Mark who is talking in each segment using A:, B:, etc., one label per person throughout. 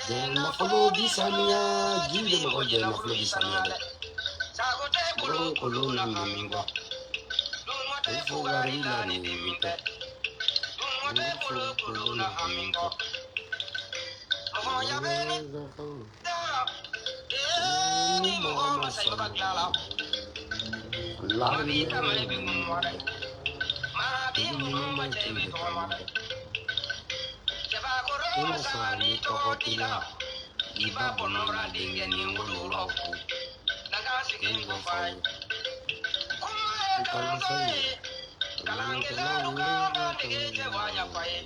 A: Jenna follow Bisania, Jimmy Mogo Jenna follow Bisania. Colonna Mamingo. Fogarilla Nivite. Colonna Mamingo. Iba bonora dinge ni ngolo ku naga sigin go fai kalange la dige je wanya fai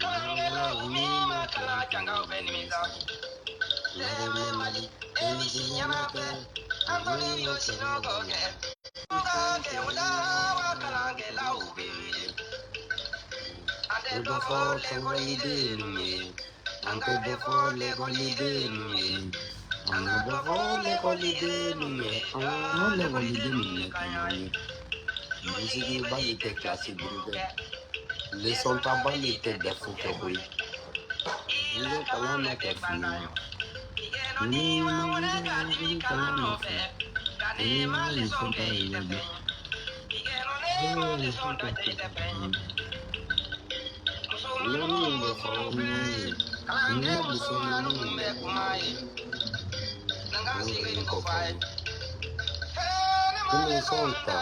A: kalange la uni ma kala janga ben minza le mali eni sinyana pe antoni yo sinogo ge ke wala wa kalange la ubi ade do fo le golide numi anche dopo le colide nume, anche dopo le colide nume, non le colide nume cagnoni. Musique balite classique brûlée, les sons balite de fouke oui. Il est calme que fini. Ni mangé ni calme fait, ni mal les sons pas il est bien. Les sons pas il est bien. Nous nous formons. Nungu sona numbe kumai Nangasi gini kofai Kule sonta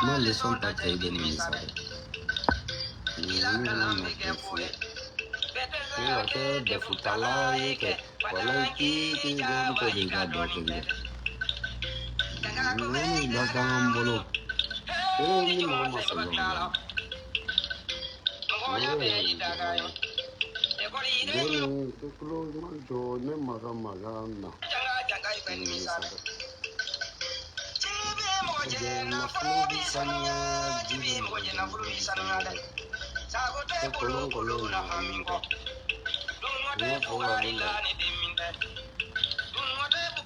A: Mali sonta chaide ni misare Nungu nambe kefue Kula ke defutala yeke Wala ki gomto jiga dokinge Nungu daga ambolo Kuli mama salonga Nungu daga yo Deni kukulo manjo ne maga na. Jena flubi sanya jibi mo jena flubi sanya le. Sagote kolon na hamingo. Ne foga lila ni diminde.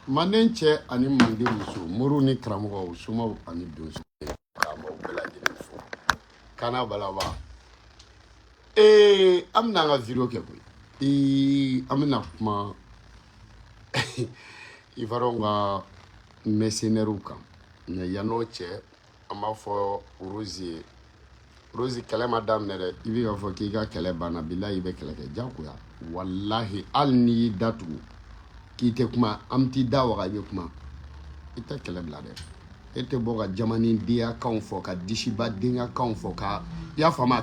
A: Manenche ani mandi musu muru ni kramogo suma ani dosu. Kamo bela jeni fo. Kana balaba. Amna nga video ke boy. Amina kuma ivaronga mercenaire kan ne yano che ama fo Rosie kɛlɛ ma daminɛ dɛ I bi ka fɔ k'i ka kɛlɛ banna bilahi I bɛ kɛlɛ kɛ jagoya wallahi hali ni y'i datugu k'i tɛ kuma am t'i da waga I bɛ kuma I tɛ kɛlɛ bila dɛ e tɛ bɔ ka jamani diya kanw fɔ ka disiba denga kanw fɔ ka I y'a faamu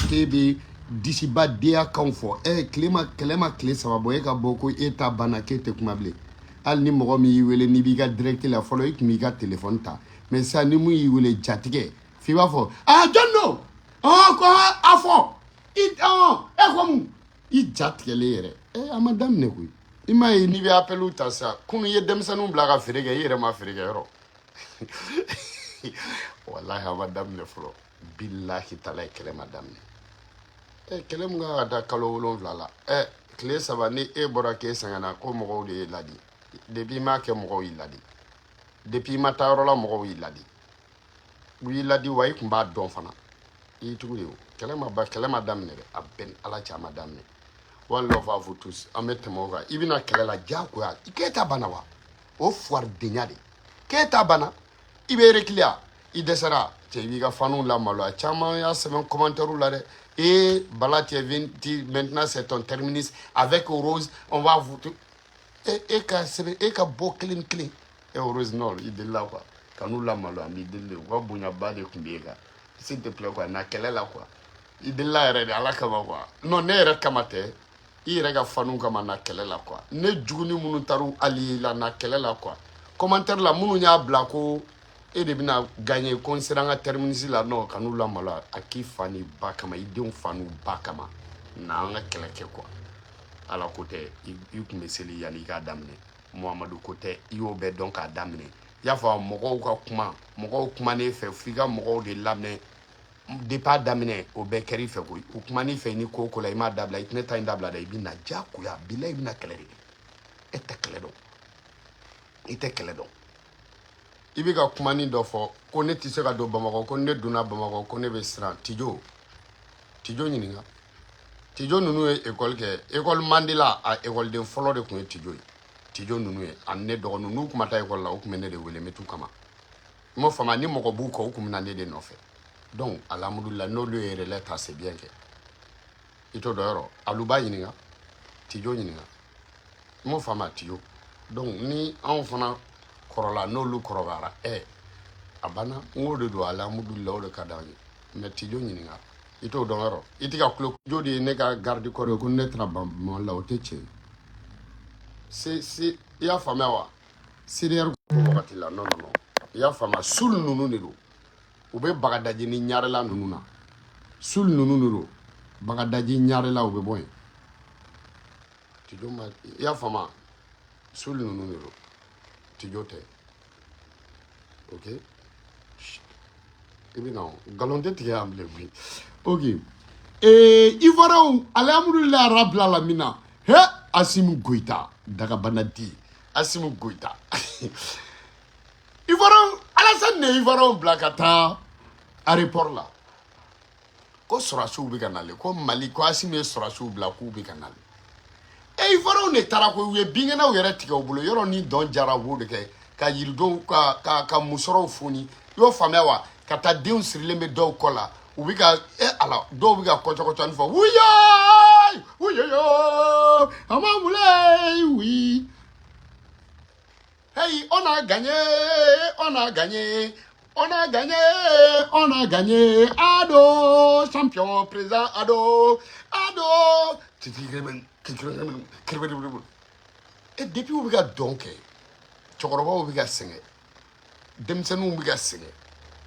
A: k'e bɛ disiba deya kanw fɔ kɛlɛ ma tile saba bɔ e ka bɔ ko e ta banna k'e tɛ kuma bilen hali ni mɔgɔ min y'i wele n'i b'i ka direct la fɔlɔ I tun b'i ka téléphone ta mais sisan ni mun y'i wele jatigɛ f'i b'a fɔ jɔn don ko a fɔ ko mun I jatigɛlen yɛrɛ a ma daminɛ koyi I m'a ye n'i bɛ appel ta sisan kunun I ye denmisɛnninw bila ka feere kɛ I yɛrɛ ma feere kɛ yɔrɔ wallahi a ma daminɛ fɔlɔ billahi taala kɛlɛ ma daminɛ kɛlɛ mun ka da kalo 7 la tile 3 ni e bɔra k'e sɛgɛnna ko mɔgɔw de ye ladi depuis ma kɛ mɔgɔw y'i ladi depuis ma taa yɔrɔ la mɔgɔw y'i ladi u y'i ladi wa I tun b'a dɔn fana I tugu de kɛlɛ ma daminɛ dɛ a bɛn ala cɛ a ma daminɛ one love à vous tous an bɛ tɛmɛ o kan I bɛna kɛlɛ la diyagoya k'e ta banna wa o fuwaridenya de k'e ta banna I bɛ reculer I dɛsɛra cɛ I b'i ka faniw lamaloya caman y'a sɛbɛn commentaire la dɛ et Bala maintenant c'est ton terminus avec Rose on va vous et ka bɔ kelen Rose non I delila quoi kanu la malo ami delile wa bonya ba de kun bɛ kan s'il te plaît quoi na kɛlɛ la quoi I delila yɛrɛ de ala kama quoi non ne yɛrɛ kama tɛ I yɛrɛ ka fanu kama na kɛlɛ la quoi ne juguni minnu taru ali la na kɛlɛ la quoi commentaire la minnu y'a bila ko e de bɛna gagner ko n sera n ka terminus la non kanu la malo a k'i fani ba kama I denw fanu ba kama na an ka kɛlɛ kɛ quoi ala ko tɛ I kun bɛ seli yani I k'a daminɛ Muhamadu ko tɛ I y'o bɛɛ dɔn k'a daminɛ I y'a fɔ mɔgɔw ka kuma mɔgɔw kuman'e fɛ f'i ka mɔgɔw de lamɛn depuis a daminɛ o bɛɛ kɛr'i fɛ koyi u kuman'i fɛ ni ko la I m'a dabila I tɛ ne ta in dabila dɛ I bɛ na diyagoya bilahi I bɛ na kɛlɛ de kɛ e tɛ kɛlɛ dɔn I tɛ kɛlɛ dɔn I bɛ ka kumani dɔ fɔ ko ne tɛ se ka don Bamakɔ ko ne donna Bamakɔ ko ne bɛ siran Tijo Tijo ɲininka. Tijo nunu ye école kɛ école Mandela a école den fɔlɔ de kun ye Tijo ye. Tijo nunu ye ani ne dɔgɔninw n'u kuma taa école la u kun bɛ ne de wele me t'u kama. Mo fama ni mɔgɔ b'u kɔ u kun bɛ na ne de nɔfɛ. Donc alhamdulillah n'olu ye relais ta c'est bien kɛ. I t'o dɔn yɔrɔ Aluba ɲininka. Tijo ɲininka. Mo fama Tijo. Donc ni anw fana kɔrɔla n'olu kɔrɔbayara a banna n ko de don alhamdulillah o de ka d'an ye mais Tijo ɲininka. I t'o dɔn yɔrɔ i tɛ ka kulo jo de ye ne ka garde corps ye ko ne tɛna ban Mali la o tɛ tiɲɛ i y'a faamuya wa CDR ko wagati la non i y'a faamuya sul ninnu de don u bɛ Bagadaji ni Ɲarela ninnu na sul ninnu de don Bagadaji Ɲarela u bɛ bɔ yen Tijo ma i y'a faamuya sul ninnu de don Tijo tɛ ok i bɛ na nkalon tɛ tigɛ yan bilen koyi ok Ivoirien alhamdulillah rabbil alamin he Assimi Goïta Dagabana di Assimi Goïta Ivoirien Alassane ne Ivoirien bila ka taa aéroport la ko sɔrɔsiw bɛ ka nale ko Mali ko Assimi ye sɔrɔsiw bila k'u bɛ ka nale Ivoirien ne taara ko u ye binkɛnɛw yɛrɛ tigɛ u bolo yɔrɔ ni dɔn jara u b'o de kɛ ka yiridenw ka musɔrɔw foni i y'o faamuya wa ka taa denw sirilen bɛ dɔw kɔ la u bɛ ka ala dɔw bɛ ka kɔcɔkɔcɔni fɔ wuyayi wuyayo amamule oui hey on a gagné on a gagné on a gagné on a gagné ado champion président ado et depuis u bɛ ka dɔn kɛ cɛkɔrɔbaw bɛ ka sɛgɛn denmisɛnninw bɛ ka sɛgɛn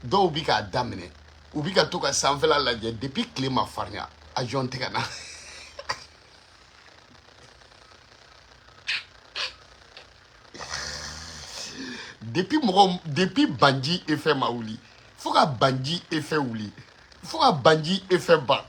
A: dɔw bɛ k'a daminɛ u bɛ ka to ka sanfɛla lajɛ depuis tile ma farinya avion tɛ ka na depuis Banji effet ma wuli fo ka Banji effet wuli fo ka Banji effet ban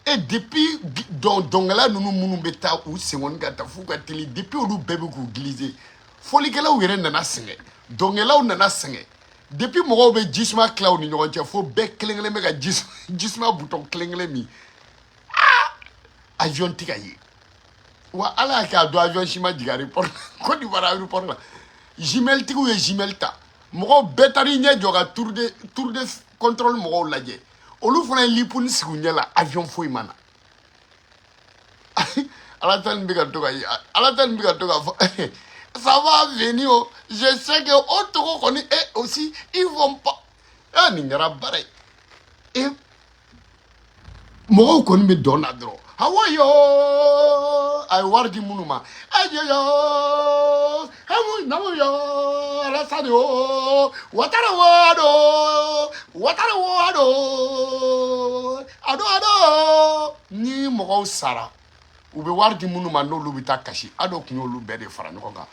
A: et depuis dɔnkɛla ninnu minnu bɛ taa u sengɔni ka taa f'u ka teli depuis olu bɛɛ bɛ k'u giliser folikɛlaw yɛrɛ nana sɛgɛn dɔnkɛlaw nana sɛgɛn depuis mɔgɔw bɛ jisuma tila u ni ɲɔgɔn cɛ fo bɛɛ kelen kelen bɛ ka jisuma butɔn kelen kelen min avion tɛ ka ye wa ala y'a kɛ a don avion si ma jigin aéroport Côte d'Ivoire aéroport la jumelle tigiw ye jumelle ta mɔgɔw bɛɛ taar'i ɲɛ jɔ ka tour de contrôle mɔgɔw lajɛ olu fana ye lipuni sigi u ɲɛ la avion foyi ma na ala ta nin bɛ ka to ka fɔ ça va venir je sais que au togo kɔni aussi ils vont pas nin kɛra baara ye mɔgɔw kɔni bɛ dɔn na dɔrɔn awayo a ye wari di minnu ma ayiyo namuyo alasani o watara wado ado ni mɔgɔw sara u bɛ wari di minnu ma n'olu bɛ taa kasi ado kun y'olu bɛɛ de fara ɲɔgɔn kan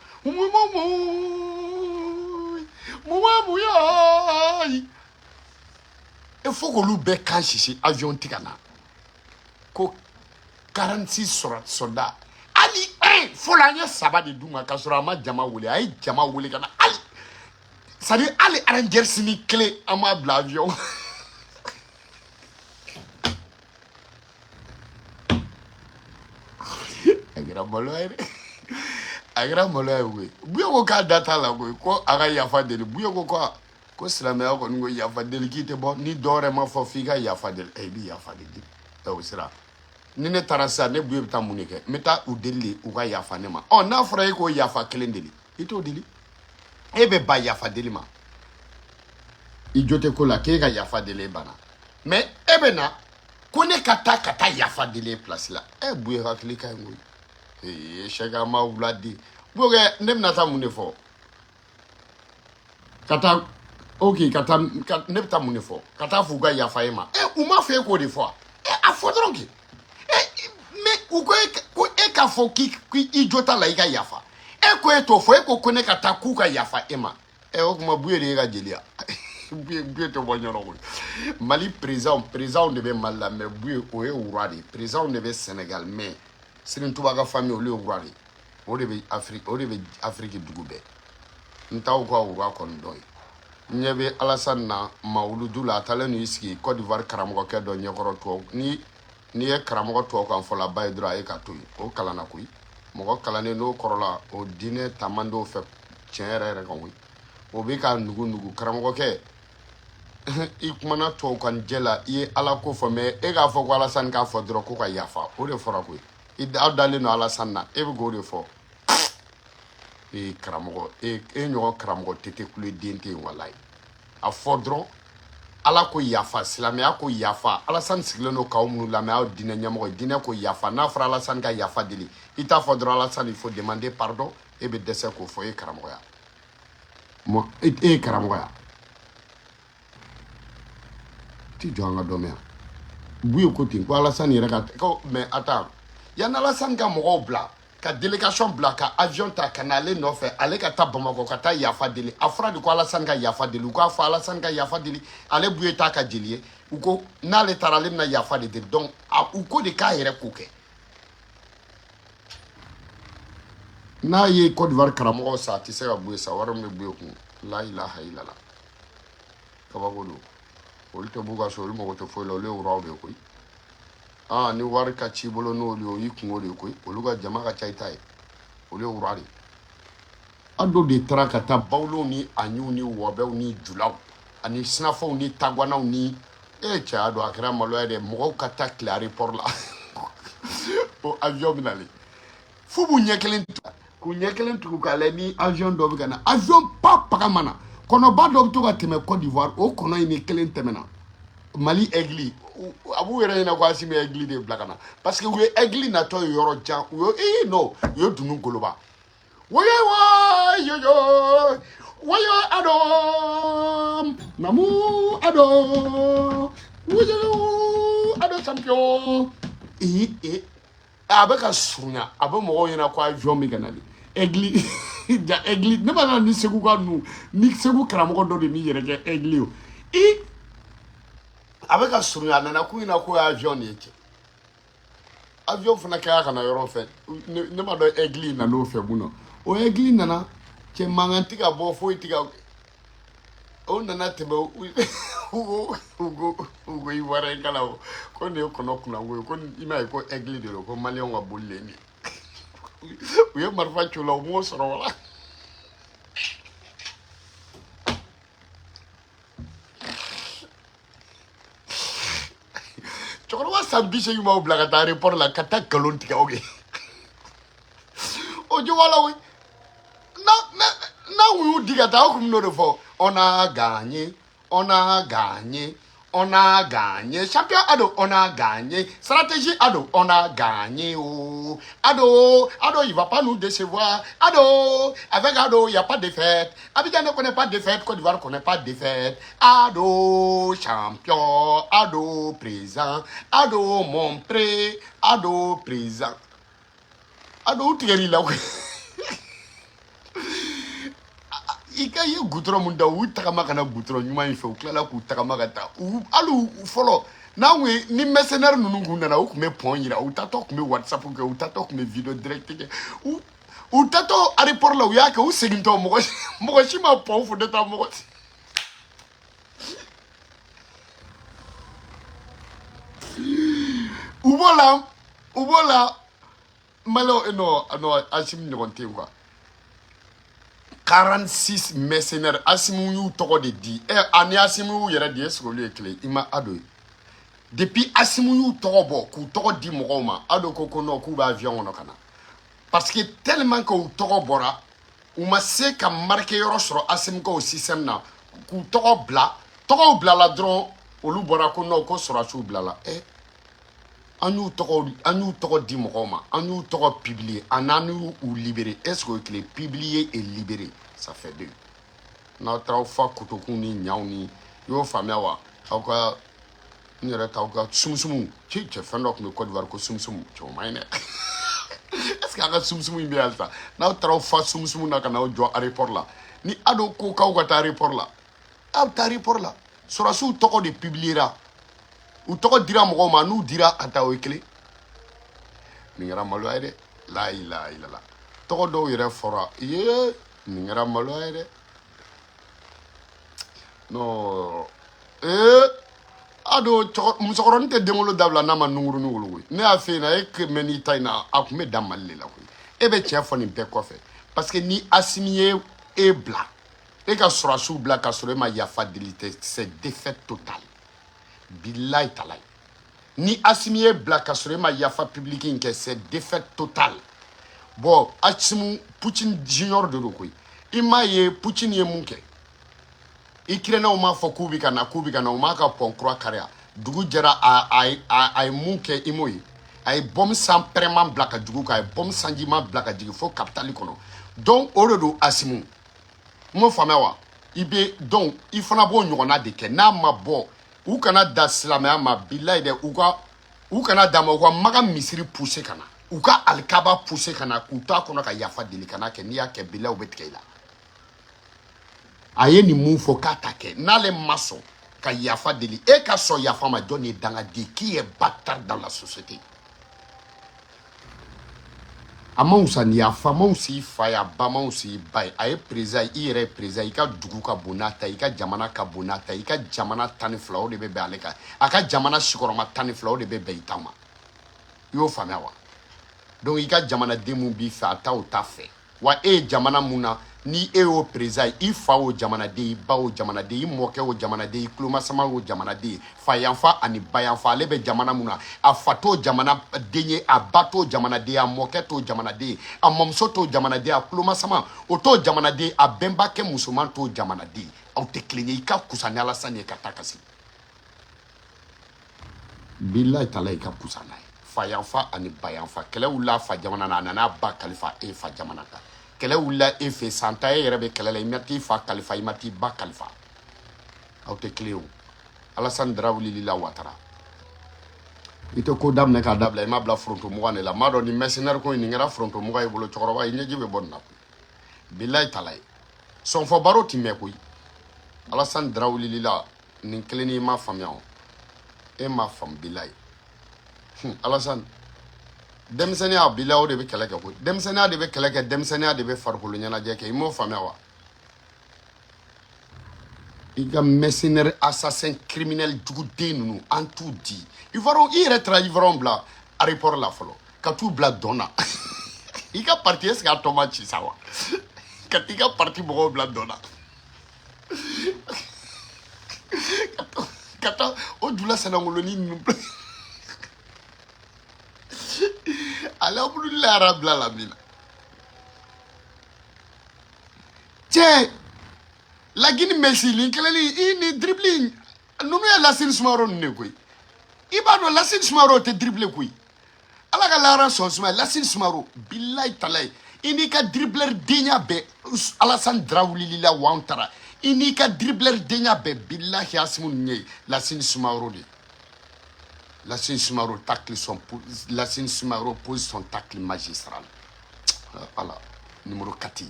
A: il faut k'olu bɛɛ kan sisi avion tɛ ka na ko 46 soldats ali fo la an ye 3 de d'u ma k'a sɔrɔ a ma jama wele a ye jama wele ka na ali c'est à dire ali Rangers ni kelen an m'a bila avion a kɛra malo ye dɛ a kɛra malo ye koyi Buya ko k'a da t'a la koyi ko a ka yafa deli Buya ko silamɛya kɔni ko yafa deli k'i tɛ bɔ ni dɔwɛrɛ ma fɔ f'i ka yafa deli i bɛ yafa deli o sira ni ne taara sisan ne Buya bɛ taa mun de kɛ n bɛ taa u deli u ka yafa ne ma n'a fɔra e k'o yafa kelen deli i t'o deli e bɛ ba yafa deli ma i jo tɛ ko la k'e ka yafa deli e banna mais e bɛ na ko ne ka taa yafa deli e place la Buya hakili ka ɲi koyi sɛgɛ ma wula di Buya ne bɛna taa mun de fɔ ka taa ok ne bɛ taa mun de fɔ ka taa f'u ka yafa e ma u ma fɔ e k'o de fɔ a fɔ dɔrɔn kɛ mais u ko e k'a fɔ k'i jo t'a la i ka yafa e ko e t'o fɔ e ko ne ka taa k'u ka yafa e ma o tuma Buya de ye ka jeliya Buya tɛ bɔ ɲɔgɔn koyi Mali président de bɛ Mali la mais Buya o ye roi de président de bɛ Sénégal mais Serigne Touba ka famille olu ye roi de o de bɛ Afrique dugu bɛɛ n t'aw ka roi kɔni dɔn ye Nyebe Alassane na Maouloudou la talen nu iski Côte d'Ivoire karamɔgɔ kɛ dɔ ɲɛkɔrɔ tuwa ni ye karamɔgɔ tuwa kan fɔ la ba ye dɔrɔn a ye ka to yen o kalana koyi mɔgɔ kalannen n'o kɔrɔla o diinɛ taama dɔw fɛ tiɲɛ yɛrɛ yɛrɛ kan koyi o bɛ ka nugu karamɔgɔkɛ i kumana tuwawu kan jɛ la i ye Ala ko fɔ mais e k'a fɔ ko Alassane k'a fɔ dɔrɔn ko ka yafa o de fɔra koyi aw dalen don Alassane na e bɛ k'o de fɔ karamɔgɔ e ɲɔgɔn karamɔgɔ tete kule den tɛ yen walayi a fɔ dɔrɔn Ala ko yafa silamɛya ko yafa Alassane sigilen don k'aw minnu lamɛn aw diinɛ ɲɛmɔgɔ diinɛ ko yafa n'a fɔra Alassane ka yafa deli i t'a fɔ dɔrɔn Alassane il faut demander pardon e bɛ dɛsɛ k'o fɔ e karamɔgɔya e ye karamɔgɔya ti jɔ an ka dɔ mɛn yan bu ye ko ten ko Alassane yɛrɛ ka ko mais attends yanni Alassane ka mɔgɔw bila ka délégation bila ka avion ta ka na ale nɔfɛ ale ka taa Bamakɔ ka taa yafa deli a fɔra de ko Alassane ka yafa deli u k'a fɔ Alassane ka yafa deli ale bu ye taa ka jeli ye u ko n'ale taara ale bɛna yafa de deli donc u ko de k'a yɛrɛ ko kɛ n'a ye Côte d'Ivoire karamɔgɔw sa a tɛ se ka bu ye sa wari min bɛ bu ye kun la ilaha illallah kabako don olu tɛ b'u ka so olu mago tɛ foyi la olu ye wuraw de ye koyi ni wari ka ci bolo n'olu ye o y'i kungo de ye koyi olu ka jama ka ca i ta ye olu ye wura de ye a dɔw de taara ka taa bawulenw ni aɲuw ni wɔbɛw ni julaw ani sinafɔw ni tagwanaw ni cɛya don a kɛra maloya dɛ mɔgɔw ka taa tile aéroport la o avion bɛ nalen f'u b'u ɲɛ kelen k'u ɲɛ kelen tugu k'a lajɛ ni avion dɔ bɛ ka na avion pa paga mana kɔnɔba dɔ bɛ to ka tɛmɛ Côte d'Ivoire o kɔnɔ in ni kelen tɛmɛna Mali aigle a b'u yɛrɛ ɲɛna ko Asimi aigle de bila ka na parce que u ye aigle natɔ ye yɔrɔ jan u ye non u ye dunun goloba woyo ado namu ado woyo ado champion a bɛ ka surunya a bɛ mɔgɔw ɲɛna ko avion bɛ ka na de aigle ja aigle ne b'a la ni Segu ka nu ni Segu karamɔgɔ dɔ de ni yɛrɛ kɛ aigle o a bɛ ka surunya a nana k'u ɲɛna ko avion de ye cɛ avion fana kɛra ka na yɔrɔ fɛ ne ma dɔn aigle nana o fɛ mun na o aigle nana cɛ mankan tɛ ka bɔ foyi tɛ ka o nana tɛmɛ u ko Ivoirien kala o ko nin ye kɔnɔ kunnanko ye ko i m'a ye ko aigle de don ko maliyɛnw ka bolilen de u ye marifa ci o la u m'o sɔrɔ wala cɛkɔrɔba san 80 b'aw bila ka taa aéroport la ka taa galon tigɛ aw ye o jogo la koyi n'a kun y'u di ka taa aw kun bɛ n'o de fɔ on a gagné on a gagné on a gagné champion ado on a gagné stratégie ado on a gagné oh ado il va pas nous décevoir ado avec ado il y a pas de défaite Abidjan ne connaît pas de défaite Côte d'Ivoire connaît pas de défaite ado champion ado présent ado mon pré ado présent ado tigɛli la i ka ye goudron mun da u tagama ka na goudron ɲuman in fɛ u tilala k'u tagama ka taa hali fɔlɔ n'anw ye ni mercenaire ninnu kun nana u tun bɛ pɔn yira u tatɔ tun bɛ whatsapp kɛ u tatɔ tun bɛ video direct kɛ u tatɔ aéroport la u y'a kɛ u segintɔ mɔgɔ si ma pɔn fo ne ta mɔgɔ si u b'o la malo non Asimi ɲɔgɔn tɛ yen quoi 46 mercenaires Asimi y'u tɔgɔ de di ani Asimi y'u yɛrɛ di est-ce que olu ye kelen i ma ado ye depuis Asimi y'u tɔgɔ bɔ k'u tɔgɔ di mɔgɔw ma ado ko non k'u bɛ avion kɔnɔ ka na parce que tellement que u tɔgɔ bɔra u ma se ka marqué yɔrɔ sɔrɔ Asimi ka o système na k'u tɔgɔ bila tɔgɔw bilala dɔrɔn olu bɔra ko non ko sɔrɔsiw bilala an y'u tɔgɔ di mɔgɔw ma an y'u tɔgɔ publier an y'u libérer est-ce que o tile publier et libérer ça fait deux n'aw taara fa kotokun ni ɲaw ni y'o faamuya wa aw ka n yɛrɛ t'aw ka sumusumu cɛ fɛn dɔ tun bɛ Côte d'Ivoire ko sumusumu cɛ o ma ɲi dɛ est-ce que a ka sumusumu in bɛ yan sisan n'aw taara fa sumusumu na ka n'aw jɔ aéroport la ni ado ko k'aw ka taa aéroport la aw taa aéroport la sɔrɔsiw tɔgɔ de publiera u tɔgɔ dira mɔgɔw ma n'u dira a ta o ye kelen nin kɛra maloya ye dɛ la ilaha illallah tɔgɔ dɔw yɛrɛ fɔra nin kɛra maloya ye dɛ Non. Ado musokɔrɔnin tɛ denwolo dabila n'a ma nunguru koyi. Ne y'a fɛ yen e que mɛn'i ta in na a tun bɛ dan Mali la koyi. E bɛ tiɲɛ fɔ nin bɛɛ kɔfɛ parce que ni Asimi ye e bila e ka sɔrɔsiw bila ka sɔrɔ e ma yafa deli tɛ c'est défaite totale. Bilahi talahi. Ni Asimi ye bila ka sɔrɔ e ma yafa publique in kɛ c'est défaite totale. Bon Asimu Poutine junior de do koyi. I m'a ye Poutine ye mun kɛ. Ukrainien m'a fɔ k'u bɛ ka na u m'a ka pont kura kariya dugu jɛra a ye mun kɛ imo ye a ye bombe san pɛrɛman bila ka dugu kan a ye bombe sanjiman bila ka jigin fo capitale kɔnɔ donc o de don Asimu m'o faamuya wa i bɛ donc i fana b'o ɲɔgɔnna de kɛ n'a ma bɔ u kana da silamɛya ma bilayi dɛ u kana d'a ma u ka maga misiri pousser ka na u ka alikaba pousser ka na k'u t'a kɔnɔ ka yafa deli kana kɛ n'i y'a kɛ bilayi u bɛ tigɛ i la. A ye nin mun fɔ k'a ta kɛ n'ale ma sɔn ka yafa deli e ka sɔn yafa ma jɔn ye dangaden qui est bâtard dans la société. A ma wusa ni yafa ma wusa i fa ye a ba ma wusa i ba ye a ye président i yɛrɛ ye président i ka dugu ka bon n'a ta i ka jamana ka bon n'a ta i ka jamana 12 o de bɛ bɛn ale kan a ka jamana sikɔrɔma 12 o de bɛ bɛn i ta ma i y'o faamuya wa donc i ka jamanaden mun b'i fɛ a ta o ta fɛ wa e ye jamana mun na ni e y'o président i fa o jamanaden i ba o jamanaden i mɔkɛ o jamanaden i kulomasama o jamanaden fa yanfa ani ba yanfa ale bɛ jamana mun na a fa t'o jamanaden ye a ba t'o jamanaden a mɔkɛ t'o jamanaden a mɔmuso t'o jamanaden a kulomasama o t'o jamanaden a bɛnbakɛ musoman t'o jamanaden aw tɛ kelen ye i ka kusa ni Alasani ye ka taa kasi bilahi talahi i ka kusa n'a ye fa yanfa ani ba yanfa kɛlɛ wulila fa jamana na a nana ba kalifa e fa jamana kan kɛlɛ wulila e fɛ san ta e yɛrɛ bɛ kɛlɛ la i ma t'i fa kalifa i ma t'i ba kalifa aw tɛ kelen o Alasani Dara wulila Ouattara i tɛ ko daminɛ k'a dabila i ma bila foronto mugan de la m'a dɔn ni mercenaire ko in nin kɛra foronto mugan ye bolo cɛkɔrɔba i ɲɛji bɛ bɔ nin na koyi bilahi talahi sɔnfɔ baro tɛ mɛn koyi Alasani Dara wulila nin kelen ni i ma faamuya o e ma faamu bilahi Alasani denmisɛnniya bilahi o de bɛ kɛlɛ kɛ koyi denmisɛnniya de bɛ kɛlɛ kɛ denmisɛnniya de bɛ farikolo ɲɛnajɛ kɛ i m'o faamuya wa i ka mercenaire assassin criminel juguden ninnu an t'u di Ivoirien i yɛrɛ taara Ivoirien bila aéroport la fɔlɔ ka t'u bila dɔn na i ka parti est-ce que a tɔ ma ci sa wa ka t'i ka parti mɔgɔw bila dɔn na ka taa o jula sɛnɛngoloni ninnu alhamdulillah rabbil alamin cɛ lagini Messi lin keleli ni dribbling nunu ya Lassine Soumaoro ne koyi i b'a dɔn Lassine Soumaoro tɛ dribble koyi ala ka lara sɔn suma Lassine Soumaoro billahi talahi i n'i ka dribbleur denya bɛɛ Alassane Dara wulila Ouattara i n'i ka dribbleur denya bɛɛ billahi Asimu nin Lassine Soumaoro de Lassine Soumaoro Lassine Soumaoro pose son tacle magistral. Voilà, numéro 4.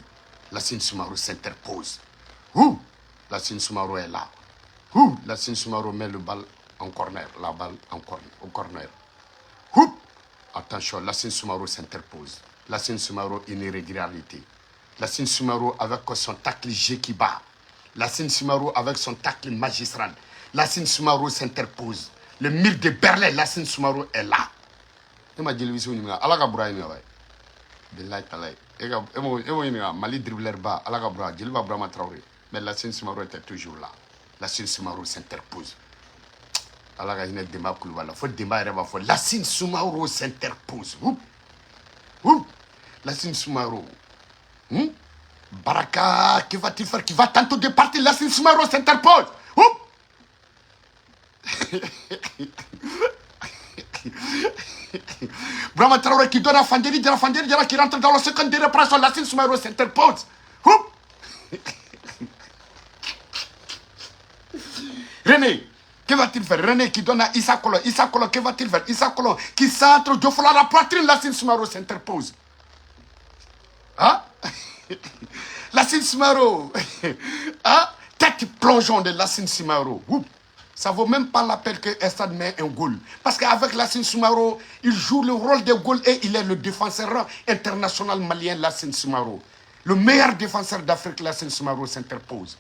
A: Lassine Soumaoro s'interpose. Lassine Soumaoro est là. Lassine Soumaoro met le balle en corner. La balle au corner. Attention, Lassine Soumaoro s'interpose. Lassine Soumaoro, une irrégularité. Lassine Soumaoro avec son tacle G qui bat. Lassine Soumaoro avec son tacle magistral. Lassine Soumaoro s'interpose. Le mur de Berlin, Lassine Soumaoro est là. E ma jeli wiso nyinga ala ka bura ina bay billahi talay e mo nyinga Mali dribbleur ba ala ka bura jeli ba Brahma Traoré mais Lassine Soumaoro était toujours là. Lassine Soumaoro s'interpose. ala ka hinɛ Demba Kulibali la fo Demba yɛrɛ b'a fɔ Lassine Soumaoro s'interpose. Lassine Soumaoro Baraka, que va-t-il faire? Qui va tantôt de partir? Lassine Soumaoro s'interpose. Brahma Traoré qui donne à Fandeli, qui rentre dans le second de répression. Lassine Soumaoro s'interpose. René, que va-t-il faire? René qui donne à Issa Kolo, que va-t-il faire? Issa Kolo qui centre Diofola la poitrine. Lassine Soumaoro s'interpose. Hein? Lassine Soumaoro. Hein? Tête plongeon de Lassine Soumaoro. Ça vaut même pas la peine que Estad met un goal. Parce qu'avec Lassine Soumaoro, il joue le rôle de goal et il est le défenseur international malien Lassine Soumaoro. Le meilleur défenseur d'Afrique, Lassine Soumaoro, s'interpose.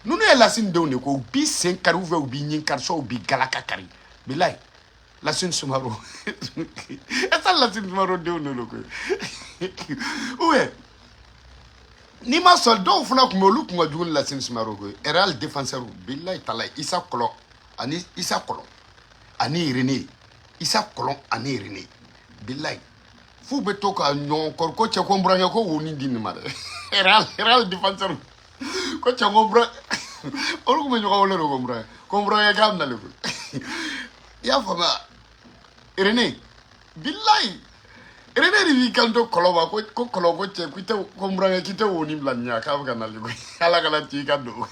A: Nous ne la sin de ko bi sen kari ou bi nyin kar so bi galaka kari. Bilay. La sin sumaro. Esa la sin sumaro de no ko. Ouais. Ni ma soldat ou funa ko molu ko djun la sin sumaro ko. Real défenseur bilay talay Issa Kolon ani Issa Kolon. Ani René. Issa Kolon ani René. Bilay. Fu be to ka nyon kor ko che ko mbranga ko woni din ma. Real défenseur. Ko che ngombra. Olu ko nyoka wole ko mbra. Ko mbra ya gam na le ko. Ya fama. René. Bilay. René rivi kanto koloba ko kolobo che kwite ko mbra kite woni blanya ka ga na le ko. Ala kala ti ka do.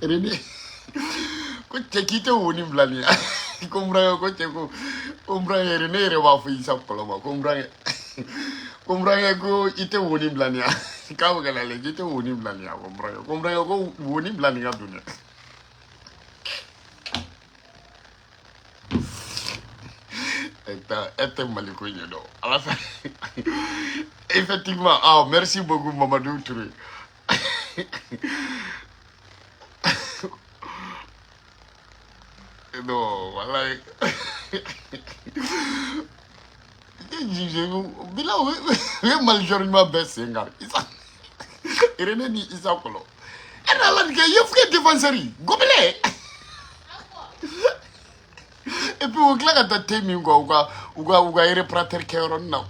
A: René. Ko che kite woni blanya. Ko mbra ko che ko mbra René re wa fu Issa Koloba ko mbra Kombranga ko ite woni blania. Ka ga la le ite woni blania kombranga. Kombranga ko woni blania dunia. Était maliko nyodo. Alors ça. Effectivement, ah merci beaucoup Mamadou Touré. Non, voilà. Bila we malheureusement baissé ngar Issa René ni Issa Kolon ana la ke yefke défenseur gobele et puis au claque ta temi uga reparateur keron na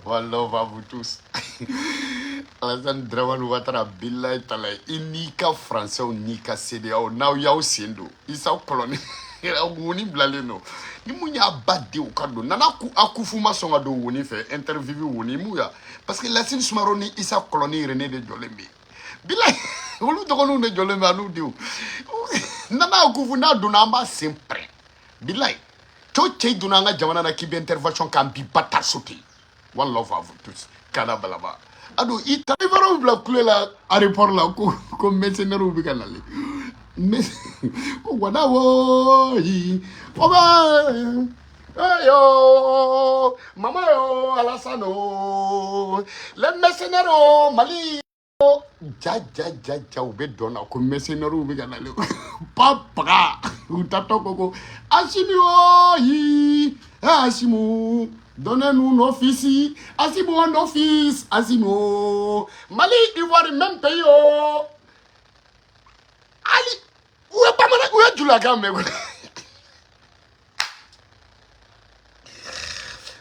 A: wallah va vous tous Alassane Dramane Ouattara billahi talay inika français ou nika CDAO now yaw sendo Issa Kolon woni blale no ni munya badde o kado nana ku akufuma songa do woni fe interview woni muya parce que Lassine Soumaro ni Issa Kolon ni René de Jolembe billahi wolu dogonu de Jolembe anu diu nana akufu na do namba sempre billahi to che do nanga jamana na kibe intervention kan bi bata sauter one love à vous tous kana balaba ado ita ibaro bla kulela aéroport la ko mercenaire ubi kanale mais wada wo yi oba ayo mama yo Alassane le mercenaire Mali ja ube dona ko mercenaire ubi kanale papa utato koko Asimu donnez-nous nos fils Asimu nos fils Asimu Mali Ivoire même pays Ali où est pas mal où est la gamme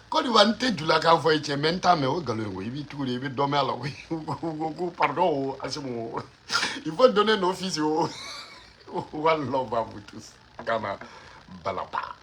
A: Quand tu vas te la gamme faut être maintenant mais au galon oui vite tous les dormir là oui pardon Asimu il faut donner nos fils one love à vous tous Kana balapa